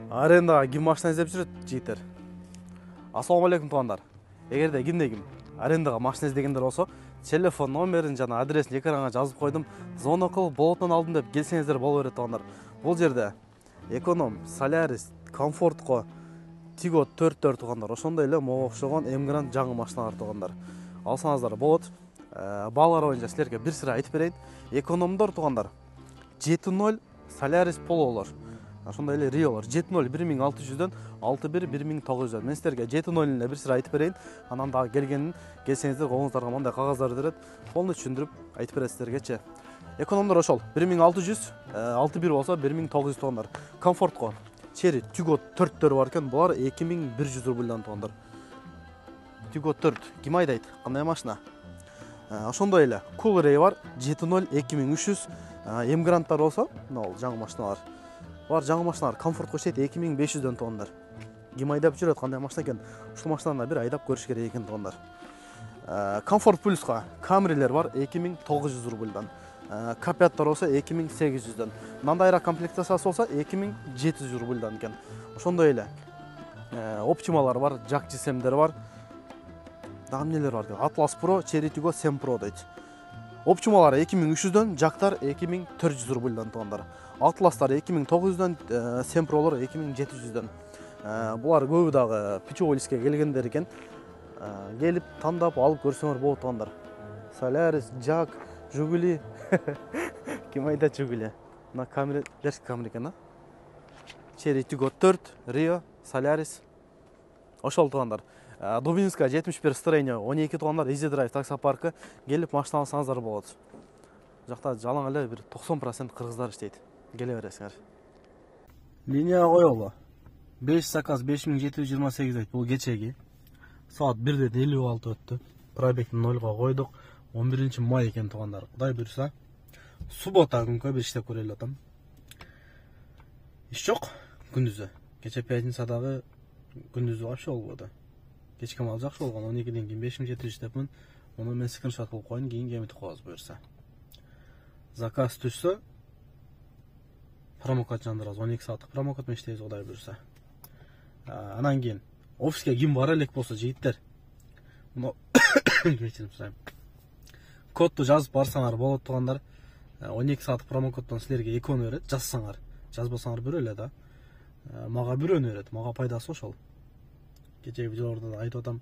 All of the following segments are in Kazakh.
Арендага ким машина издеп жүрөт, жигиттер? Ассаламу алейкум туугандар. Эгерде ким арендага машина издегендер болсо, телефон номерин жана адресин экранга жазып койдум. Звонок кылып болотун алдым деп келсеңиздер боло берет туугандар. Бул жерде Эконом, Солярис, Комфортко, Тиго 4 туугандар. Ошондой эле мага окшогон Эмгрант жаңы машиналар туугандар. Алсаңыздар болот. Баалар боюнча силерге бир сыра айтып берейин. Экономдор туугандар 70, Солярис пололор. Ошондой эле Риолор 70 1600дөн 61 1900дөн. Мен силерге 70 эле бир сыра айтып берейин. Анан дагы келсеңиздер колуңуздарга мындай кагаздар берет. Полный түшүндүрүп айтып берет силергечи. Экономдор ошол 1600, 61 болсо 1900 туугандар. Комфортко Черри Тиго 4 бар экен. Булар 2100 рубльдан туугандар. Тиго 4 ким айдайт? Кандай машина? Ошондой эле Coolray бар 70 2300. Эмгранттар болсо, мына жаңы машиналар. Бар жаңы машиналар Комфортко иштейт 2500дөн туугандар. Ким айдап жүрөт, кандай машина экен? Ушул машинаны бир айдап көрүш керек экен туугандар. Комфорт плюска Камрилер бар 2900 рубльдан. К5 болсо 2800дөн. Мындайраак комплектациясы болсо 2700 рубльдан экен. Ошондой эле Оптималар бар, Жак GSM-дер бар. Дагы эмнелер бар экен? Atlas Pro, Cherry Tiggo 7 Pro дейт. Оптималар 2300дөн, Жактар 2400 рубльдан туугандар. Atlas'lar 2900дөн, 7 Pro'лор 2700дөн. Булар көбү дагы Пичуолиске келгендер экен. Келип тандап алып көрсөңөр болот туугандар. Солярис, Жак, Жигули. Ким айдайт Жигули? Мына камера, дерс камера экен, а? Cherry Tiggo 4, Rio, Солярис. Ошол туугандар. Дубинская 71 строение 12 туугандар, Easy Drive таксопаркы келип машина алсаңыздар болот. Жакта жалаң эле бир 90% кыргыздар иштейт. Келе бересиңер. Линияга коелу. 5 заказ 5728 дейт. Бул кечеги. Саат 1:56 өттү. Пробегни 0 койдук. 11 май экен туугандар. Кудай буйрса, суббота күнкө бир иштеп көрөлү атам. Иш жок күндүзү. Кече пятницадагы күндүзү вообще болбоду. Кечке мал жакшы болгон. 12ден кийин 5700 иштепмин. Муну мен скриншот кылып коеюн, кийин кемитип коебуз буйрса. Заказ түшсө, промокод жандырабыз. 12 сааттык промокод менен иштейбиз, кудай буйрса. Анан кийин офиске ким бара элек болсо, жигиттер, мына кечирим сурайм. Кодду жазып барсаңар болот туугандар. 12 сааттык промокоддон силерге 2 берет, жазсаңар. Жазбасаңар бирөө эле да. Мага бирөөнү берет, мага пайдасы ошол. Кечеги видеолордо да айтып атам,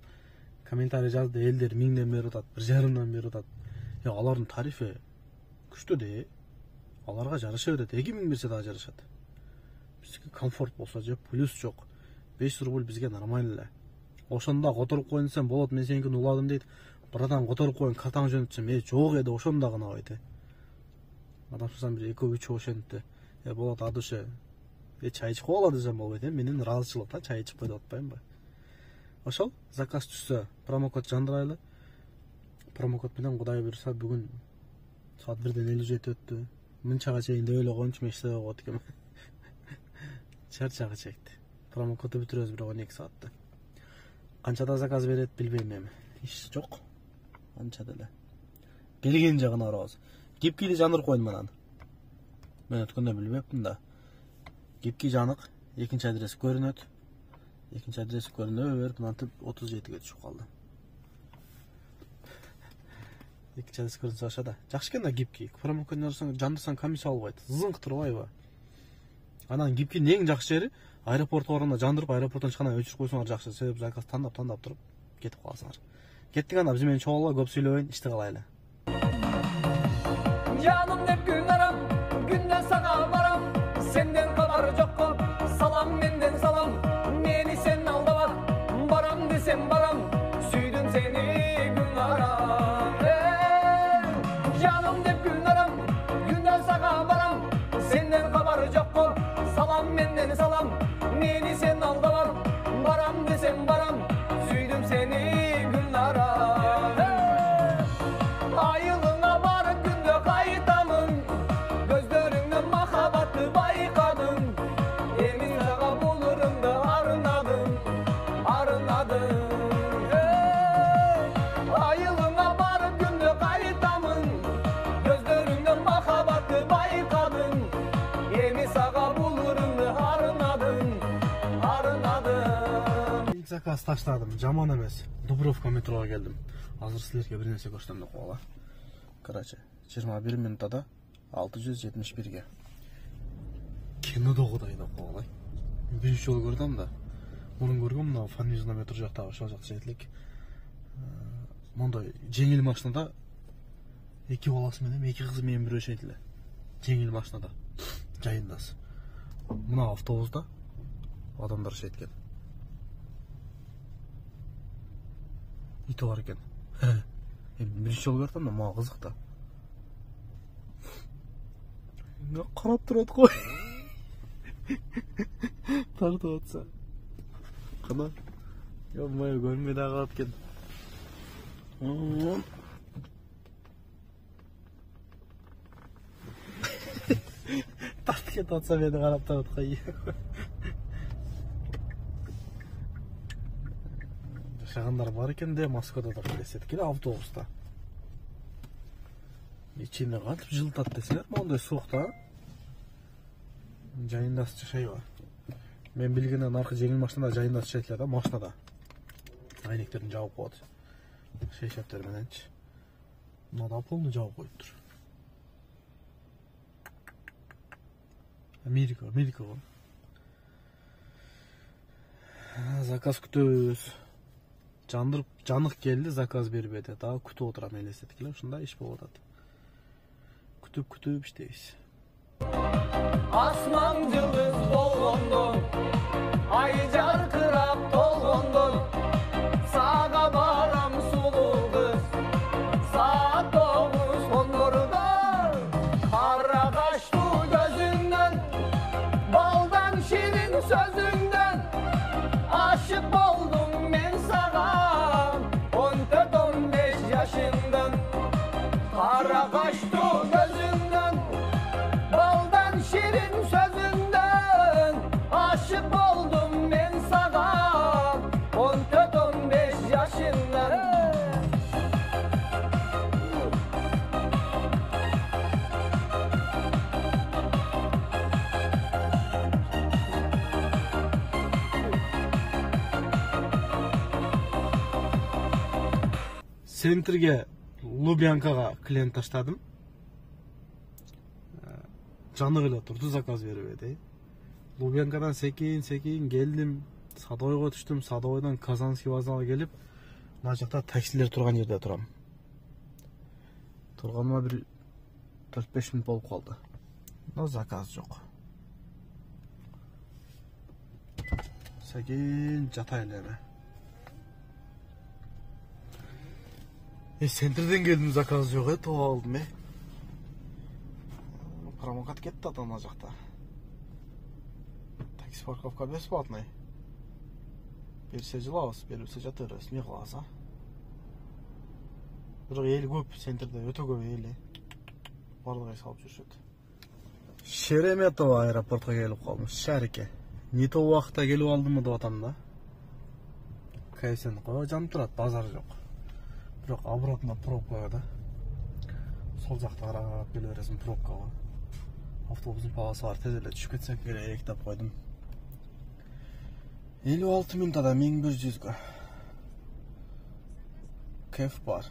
комментарий жазды, элдер 1000ден берип атат, 1,5ден берип атат. Алардын тарифи күчтүү де. Аларга жарыша берет, 2000 берсе дагы жарышат. Бизге комфорт болсо же плюс жок. 500 рубль бизге нормально эле. Ошондо которуп коюн десем болот, мен сеникин уладым дейт. Братан которуп коюн, картаң жөнөтсөм, жок эди, ошондо гана койду. Адам сузам бир 2-3 ошентти. Болот адуше. Чай ичип коела десем болбойт, менин ыраазычылыкта чай ичип кой деп атпаймынбы? Ошол заказ түшсө, промокод жандырайлы. Промокод менен кудай буйрса бүгүн саат 1:57 өттү. Мынчага чейин деп эле коюнчу, мен иштебей коет экенмин. Чарчагы чекти. Промокоду бүтүрөбүз бирок 12 саатта. Канчада заказ берет билбейм эми. Иш жок. Анча деле. Келген жагына барабыз. Гипкиди жандырып койдум манан. Мен өткөндө билбепмин да. Гипки жанык, экинчи адрес көрүнөт. Экинчи адрес көрүнө берип, мынантип 37ге түшүп калды. Экинчи адрес көрүнсө ашада. Жакшы экен да гипки. Промокод жандырсаң комиссия албайт. Зыңк турбайбы? Анан гипкинин эң жакшы жери аэропортко барганда жандырып, аэропорттон чыккандан өчүрүп койсоңор жакшы. Себеби заказ тандап туруп кетип каласыңар. Кеттик анда, биз менен чогулгыла, көп сүйлөбөйүн, ишти кылайлы. Жаным деп күн арам, күндөн сага барам. Сенден кабар жокко, салам менден салам. Мени сен алдабат, барам десем барам. Сүйдүм сени күн арам. Жаным деп күн арам, күндөн сага барам. Сенден кабар жокко, салам менден салам. Мени сен алдабат, барам десем барам. Сүйдүм сени күн арам. Айылыңа барып күндө кайтамын. Көздөрүңдө махабатты байкадым. Эми сага булурумду арнадым. Айылыңа барып күндө кайтамын. Көздөрүңдө махабатты байкадым. Эми сага булурумду арнадым. заказ таштадым, жаман эмес. Дубровка метроға келдім. Азыр силерге бир нерсе көрсөтөм деп коела. Короче, 21 минутада 671ге. Кинодогудай деп коела. Биринчи жолу көрдүм да. Мунун көргөм мына Фанвизна метро жактагы ошол жакта жетилик. Мондай жеңил машинада эки баласы менен, эки кызы менен бирөө шетиле. Жеңил машинада. Жайындас. Мына автобуста адамдар шеткен. Ити бар экен. Биринчи жолу көрдүм да, мага кызык да. Карап турат кой. Тартып атса. Кана. Ё-моё, көрмөй да калат экен. Тартып кетип атса мени карап турат кой. Жашагандар бар экен де, Москвада да келесет экен автобуста. Ичинде кантип жылытат десеңер, мондай суукта. Жайындас жашайбы. Мен билгенден аркы жеңил машинада жайындас жашайт да, машинада. Айнектерин жаап коет. Шейшептер мененчи. Мына полный жаап коюптур. Америка го. Заказ күтөбүз. Жанык келди, заказ бербеди. Дагы күтүп отурам элестетик эле, ушундай иш болуп атат. Күтүп иштейбиз. Asman yıldız dolgundu, ay jarkırap dolgundu. Sağa baram sulu kız, saat 9 kondurda. Kara kaçtı gözünden, baldan şirin sözünden. Aşık oldum ben sana, 14-15 yaşından. Kara kaçtı gözünden, baldan şirin sözünden. Aşık oldum ben sana, 14-15 yaşından. Центрге Лубянкага клиент таштадым. Жанык эле турду, заказ бербеди. Лубянкадан секин келдим, Садовойго түштүм. Садовойдон Казанский вокзалга келип, мына жакта таксилер турган жерде турам. Турганыма бир 4-5 мүнөт болуп калды. Но заказ жок. Секин жатайын эме. Центрден келдим, заказ жок тауып алдым. Промокат кетти ата ана жакта. Такси парковка бесплатный. Берсе жылабыз, бербесе жатырбыз. Не кылабыз, а? Бирок эл көп, центрде өтө көп эл. Бардыгы салып жүрүшөт. Шереметово аэропортко келип калдым, Шарике. Не то убакытта келип алдымбы деп атам да. Кайсын кой жанып турат, базар жок. Бирок обратно пробкага да. Сол жакта карап келе бересиң, пробкага. Автобустун пагасы бар, тез эле түшүп кетсек керек деп койдум. 56 минутада 1100гө. Кеф бар.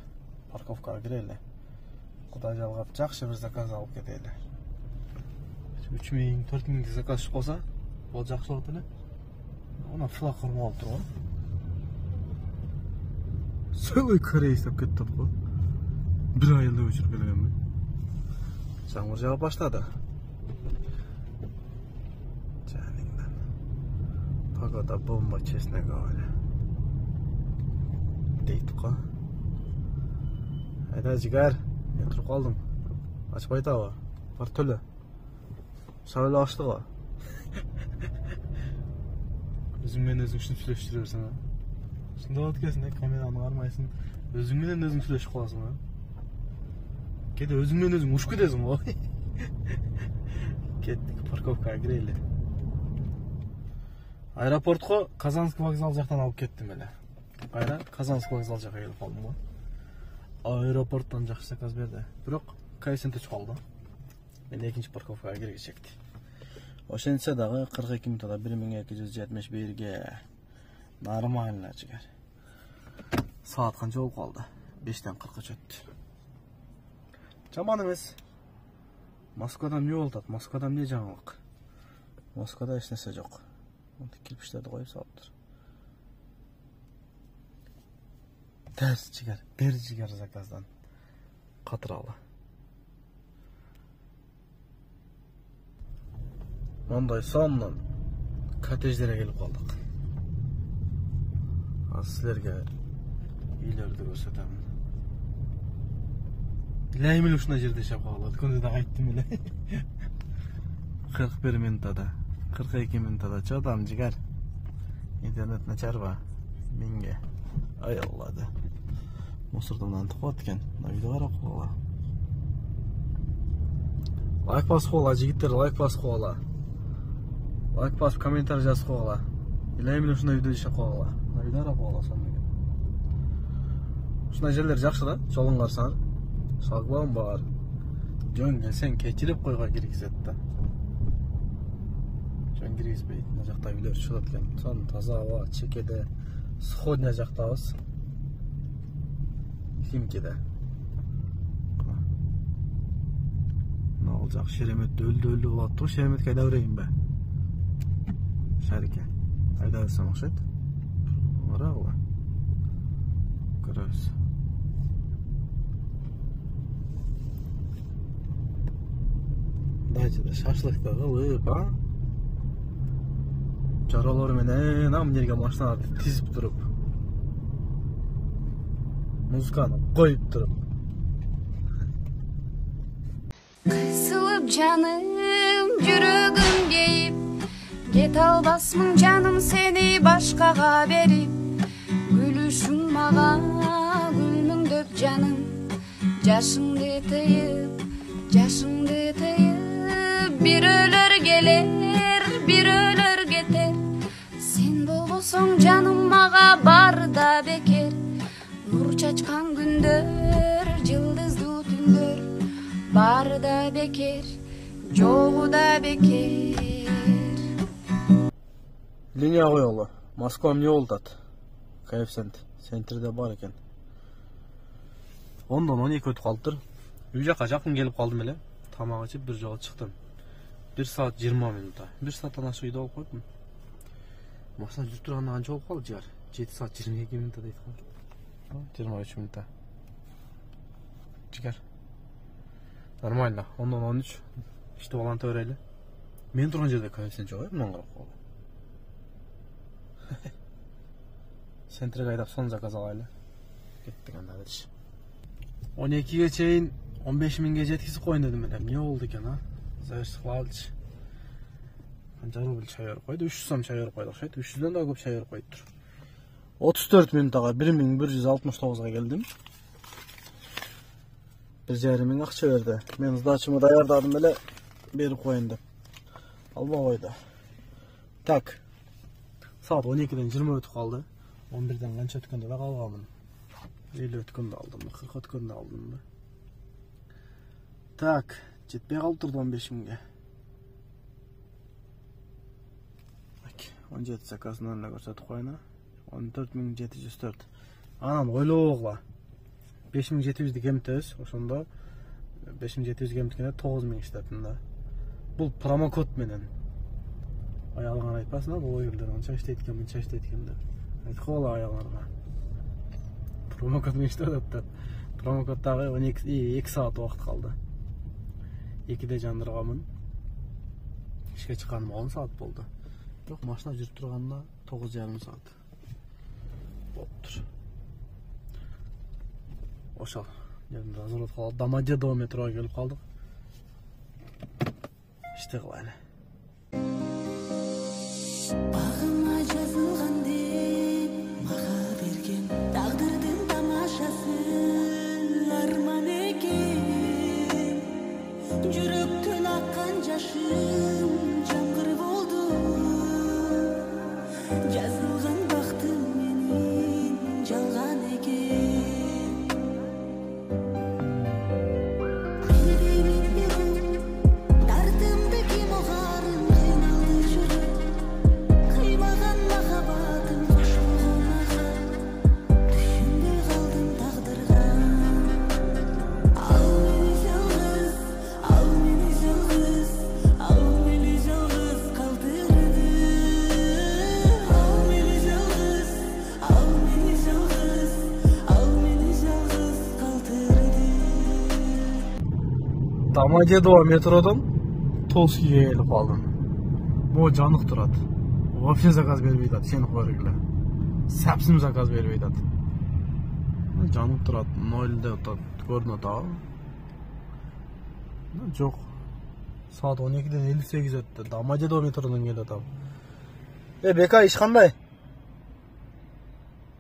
Парковкага кирели. Кудай жалгап, жакшы бир заказ алып кетели. 3000, 4000 заказ чыгып калса, бул жакшы болот эле. Она флаг курмалып турган. Целый корейс деп кетти го. Бир айылда өчүрүп келгенмин. Жамгыр жаап баштады. Жаныңдан. Погода бомба, честно говоря. Дейт го. Айда жигар, мен туруп калдым. Ачпай атабы? Бар төлө. Шайлы ачты го. Өзүң менен өзүң ушинтип сүйлөшүп жүрөсүң, а? Ушундай болот экенсиң, камераны кармайсың. Өзүң менен өзүң сүйлөшүп каласың, а? Кеде өзүң менен өзүң урушуп кетесиң го. Кеттик, парковкага кирели. Аэропортко Казанский вокзал жактан алып кеттим эле. Кайра Казанский вокзал жакка келип калдым го. Аэропорттон жакшы заказ берди. Бирок кайсын түшүп калды. Мен экинчи парковкага киргизecekti. Ошентсе дагы 42 минутада 1271ге Нормально жигер. Saat qancha bo'lib qoldi? 5dan 40 o'tdi. Жаман емес. Moskvadan ne oldu? Moskvadan ne жаңылық? Moskvada hech narsa yo'q. Unda kirpishlarni qo'yib solibdir. Bir jigar zakazdan Qatralı. Monday sondan kottejlarga kelib qoldik. Sizlarga uylarni ko'rsataman. Ilayim shunday yerda yashab qoladi. Kunda qaytdim ile. 41 minutada, 42 minutada chodam jigar. İnternet nachar va menga ayoladi. Musordamdan tiqotgan. Uyda qarab qo'yla. Like bas qo'yla, jigitlar, like bas qo'yla. Like bas, kommentar yozib qo'yla. Ilayim shunday uyda yashab qoladi. Uyda qarab qo'yla songa. Shunday yerlar yaxshi-da, yo'lin qarsan. Sog'lom bor. Jonga sen kechirib qo'ygan keraksan-da. Jon kirgizmaydi. Najaqda uylar tushayotgan. Son toza havo, chekada, shodna jaqdamiz. Kimkida. Ne olacak? Şeremet öldü olattı. Şeremet kayda vurayım be. Şarika. Kayda vursam okşayt. Vara ola. Görürüz. Dayıcıda şaşlıkta kılıp ha. Çaralar menen am yerge maşına tizip durup. Muzikani koyup durup. Kısılıp canım, yürügüm geyip, get albasmın canım seni başkaga berip. Gülüşün mağa, gülmün döp canım, yaşыңды tıyıp, bir ölür gelir, bir ölür geter. Sen bolbosoң canım mağa bar da beker. Nur çaçkan gündür, yıldızlı tündür. Bar da beker, joğu da beker. Liniya qo'yoldi. Moskva ne oldu? Koefficient sentrida bar ekan. Ondan 12 o'tib qolibdir. Uyga yaqin kelib qoldim ele. Tamoq ichib bir joyga chiqdim. 1 soat 20 minutda. 1 soatdan oshiq uyda olib qo'ydim. Mashina yurib turganda qancha bo'lib qoldi jigar? 7 soat 22 minutda deydi. 23 minutda. Jigar. Нормально. Ondan 13. İşte olan öyle. Men turgan yerda koefficient yo'q, bundan qarab qoldi. Sentrga haydab son zakaz olaylik. Ketdik andadish. 12 ga chayin 15 mingga yetkazib qo'yin dedim men. Ne oldu ekan ha? Zavrshqilch. Qancha rubl chayyor qo'ydi? 300 so'm chayyor qo'ydi. O'xshaydi. 300 dan da ko'p chayyor qo'yibdir. 34 minutga 1169 ga keldim. 1,5 ming ақша berdi. Men zdachimni tayyorladim bile berib qo'ying deb. Alma qo'ydi. Tak. Saat 12dan 20 o'tib qoldi. 11dan qancha o'tganda da qolganman. 50 o'tganda oldimmi? 40 o'tganda oldimmi? Tak, jetpay qolib turdi 15 mingga. Bak, 17 zakazlarni ko'rsatib qo'yna. 14704. Anam o'yloqla. 5700 degemtiz, oşanda 5700 degemtikene 9000 işletimde. Bu promokod menen. Ayağına aytpaсын da, o yerden ança işletken, bunça işletken de. Aytqı ola ayağlarına. Promokod men işletdi. Promokoddağı 2 saat vaqt qaldı. 2'de jandırğamın. İşe çıqaным 10 saat boldu. Yo'q, mashina жүрүп turganda 9,5 saat. Boptur. Oşal. Yerinde hazırlık kaldı. Domodedovo metroga kelib qoldik. İşte qilani. Bağıma жазылған деп маға берген тағдырдың тамашасы арман екен. Жүректен аққан жашым жаңғыр болды. Жазылған бақтым менің жалған екен. Тартымды ким оған Домодедово метродон Толскийге келип калдым. Могу жанык турат. Вообще заказ бербей атат, сени койгула эле. Сапсым заказ бербей атат. Жанык турат, 0-де атат, көрүнөт атабы? Жок. Саат 12-ден 58 өттү. Домодедово метродон келип атам. Бека иш кандай?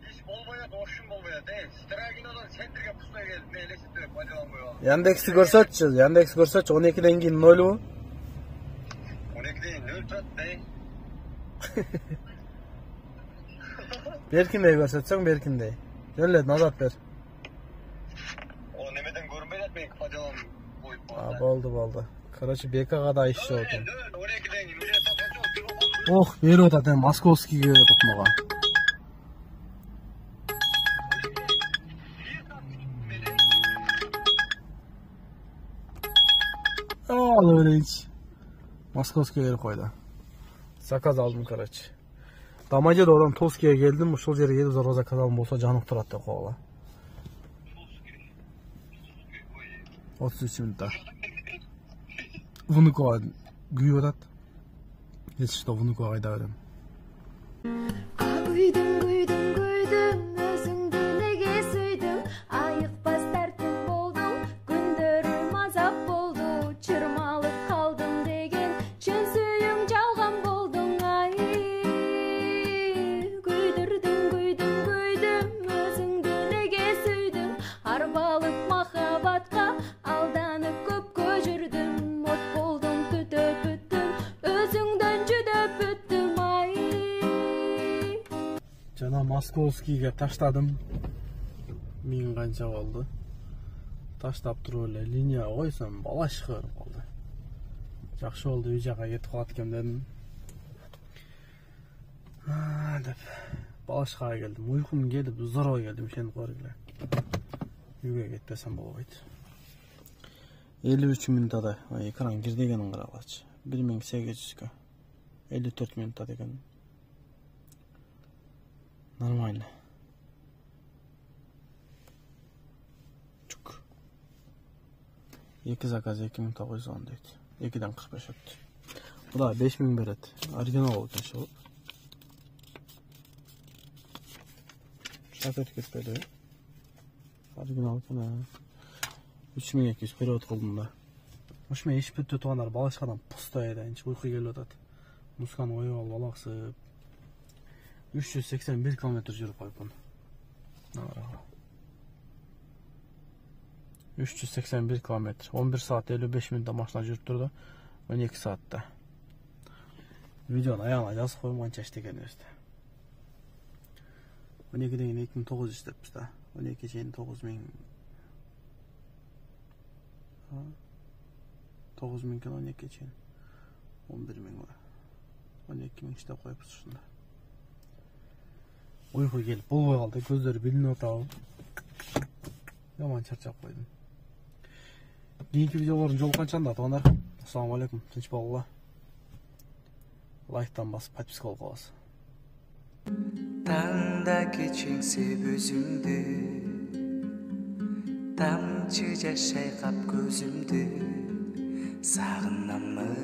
Иш болбой атат, ошун болбой атат. Страгинодан центрге пустой келип, мен элестетип пайдаланбай калдым. Яндексти көрсөтчү, 12-ден кийин 0-бу? 12-ден 0 турат да. Беркиндей көрсөтсөң, беркиндей. Жөн эле назад бер. О, немеден көрүнбөй атат, мен пайдаланып коюп коюм. Болду. Короче, Бекага да иш жок экен. 12-ден үчө сапачы отуруп. Ох, берип атат, московскийге берип атат мага. Ал öyleymiş. Moskovskiyga berip koydu. Zakaz aldım короче. Домодедоводон Толскийге келдим, ушул жерге келип зорго заказ алган болсо жанык турат деп койгула. 33 минутта. Внукова күйүп атат. Если что, внукова кайда берем. Күйдүм, өзүңдү неге сүйдүм, айыкпас тартип болдуң, күндөрүм азап болду, чырмалып калдым деген, чын сүйүң жалган болдуң, ай. Күйдүм, өзүңдү неге сүйдүм, арбалып махабатка, алданып көпкө жүрдүм, от болдум, түтөп бүттүм, өзүңдөн жүдөп бүттүм, ай. Жана Московскийге таштадым. Мен канча болду? Таштап туруп эле линия койсом, балашка берип калды. Жакшы болду, үй жака кетип калат экен дедим. Деп балашкага келдим. Уйкум келип, зорго келдим, сени көргүлө. Үйгө кетпесем болбойт. 53 минутада экран кирдегенин карагылачы. 1800га 54 минутта деген. Нормально. Чук. 2 заказ 2910 дейт. 2ден 45 өттү. Буда 5000 берет. Оригинал экен шу. Шат өтүп кетпеди. Оригинал экен. 3200 перевод кылдым да. Ош мен иш бүтүп тургандар балашкадан пустой эден, уйку келип атат. Мусканы оюп алып алаксып. 381 км жүрүп койупмун. 381 км. 11 саат 55 минутта машина жүрүп турду. 12 саатта. Видеону аягына жазып коюм канча иштегенибизди. 12ден 2900 иштеппиз да. 12 чейин 9000. 9000 кен 12 чейин 11000 бар. 12000 иштеп коюпбуз ушунда. Uyku gelip bolbой kaldı, gözleri biliniyor atabı. Yaman çarçap koydum. Keyinki videoların жолукканча туугандар. Assalamu alaikum, tinch bolgула. Лайктан басып подписка болуп каласыз. Таңда кечеңсеп өзүмдү, тамчы жаш шайкап көзүмдү, сагынамын.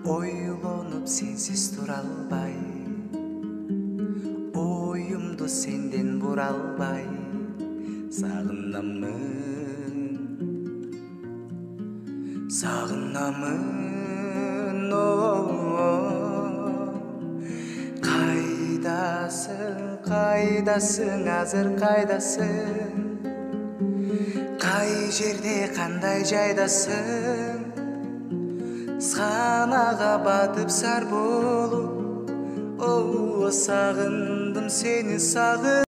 Ойлонуп сенсиз тура албай, оюмду сенден бура албай, сагынамын, кайдасың, азыр кайдасың, кай жерде кандай жайдасың, санага батып сар болуп, сагындым сени,